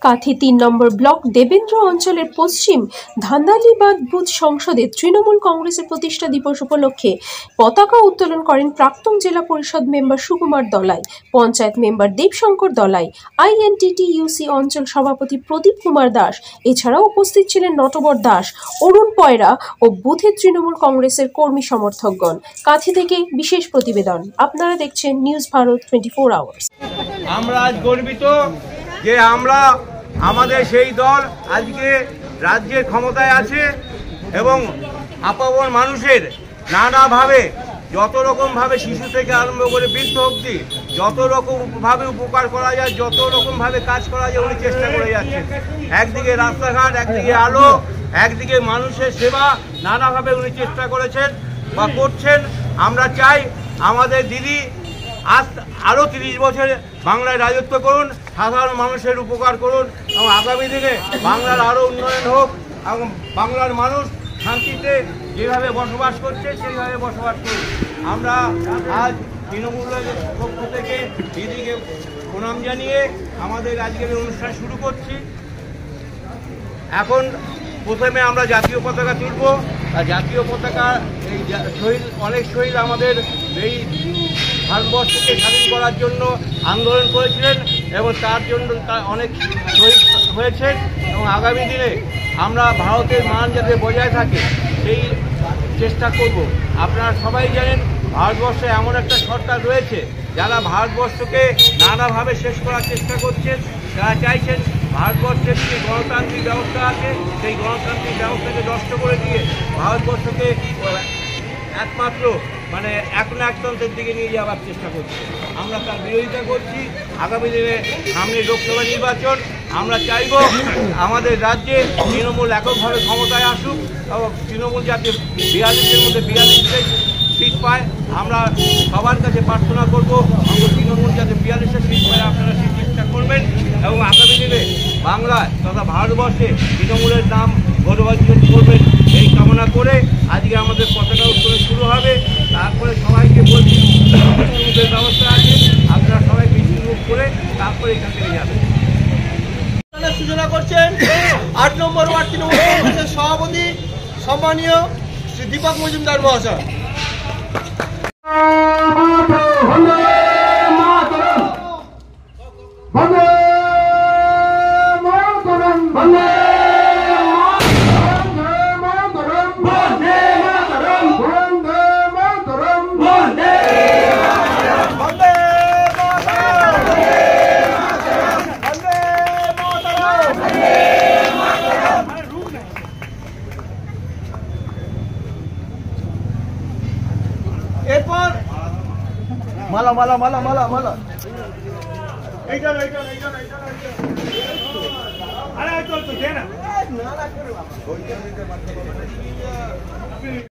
কাঁথি ৩ নম্বর block Devendra অঞ্চলের পশ্চিম ধান্দালিবাদ booth সংসদে তৃণমূল কংগ্রেসের প্রতিষ্ঠা দিবস উপলক্ষে পতাকা উত্তোলন করেন প্রাক্তন জেলা পরিষদ member Sukumar Dalai, panchayat member Debshankar Dalai, INTTUC অঞ্চল সভাপতি প্রদীপ কুমার দাস। এছাড়াও উপস্থিত ছিলেন নটবর দাস, অরুণ পয়রা ও বুথের তৃণমূল কংগ্রেসের কর্মী সমর্থকগণ। কাঁথি থেকে বিশেষ প্রতিবেদন। আপনারা দেখছেন নিউজ ভারত 24 আওয়ার্স। আমরা আজ গর্বিত যে আমরা আমাদের সেই দল আজকে রাজ্যের ক্ষমতায় আছে এবং আপামর মানুষের নানাভাবে যত রকমভাবে শিশু থেকে আরম্ভ করে বৃদ্ধ অবধি যত রকমভাবে উপকার করা যায়, যত রকমভাবে কাজ করা যায় উনি চেষ্টা করে যাচ্ছেন। একদিকে রাস্তাঘাট, একদিকে আলো, একদিকে মানুষের সেবা, নানাভাবে উনি চেষ্টা করেছেন বা করছেন। আমরা চাই আমাদের দিদি আরও 30 বছর বাংলায় রাজত্ব করুন, সাধারণ মানুষের উপকার করুন এবং আগামী দিনে বাংলার আরও উন্নয়ন হোক এবং বাংলার মানুষ শান্তিতে যেভাবে বসবাস করছে সেইভাবে বসবাস করুন। আমরা আজ তৃণমূলের পক্ষ থেকে দিদিকে প্রণাম জানিয়ে আমাদের আজকের অনুষ্ঠান শুরু করছি। এখন প্রথমে আমরা জাতীয় পতাকা তুলব। আর জাতীয় পতাকা এই শহীদ, অনেক শহীদ আমাদের এই ভারতবর্ষকে স্বাধীন করার জন্য আন্দোলন করেছিলেন এবং তার জন্য অনেক শহীদ হয়েছেন এবং আগামী দিনে আমরা ভারতের মান যাতে বজায় থাকে সেই চেষ্টা করব। আপনারা সবাই জানেন ভারতবর্ষে এমন একটা সরকার রয়েছে যারা ভারতবর্ষকে নানাভাবে শেষ করার চেষ্টা করছেন। তারা চাইছেন ভারতবর্ষের যে গণতান্ত্রিক ব্যবস্থা আছে সেই গণতান্ত্রিক ব্যবস্থাকে নষ্ট করে দিয়ে ভারতবর্ষকে একমাত্র একতন্ত্রের দিকে নিয়ে যাওয়ার চেষ্টা করছি। আমরা তার বিরোধিতা করছি। আগামী দিনে সামনে লোকসভা নির্বাচন, আমরা চাইব আমাদের রাজ্যে তৃণমূল এককভাবে ক্ষমতায় আসুক এবং তৃণমূল যাতে 42-এর মধ্যে 42 সিট পায়। আমরা সবার কাছে প্রার্থনা করব তৃণমূল যাতে 42 সিট পায়, আপনারা সেই চেষ্টা করবেন এবং আগামী দিনে বাংলায় তথা ভারতবর্ষে তৃণমূলের নাম গৌরবান্বিত করবেন এই কামনা করে আজকে আমাদের পতাকা উত্তোলন শুরু হবে। তারপরে সবাইকে বলছি মিছিলের ব্যবস্থা আছে, আপনারা সবাই মিছিল মুখ করে তারপরে এখান থেকে যাবেন। সূচনা করছেন 8 নম্বর ওয়ার্ড তৃণমূল কংগ্রেসের সভাপতি সম্মানীয় শ্রী দীপক মজুমদার মহাশয়। এরপর মালা মালা মালা মালা মালা এইটা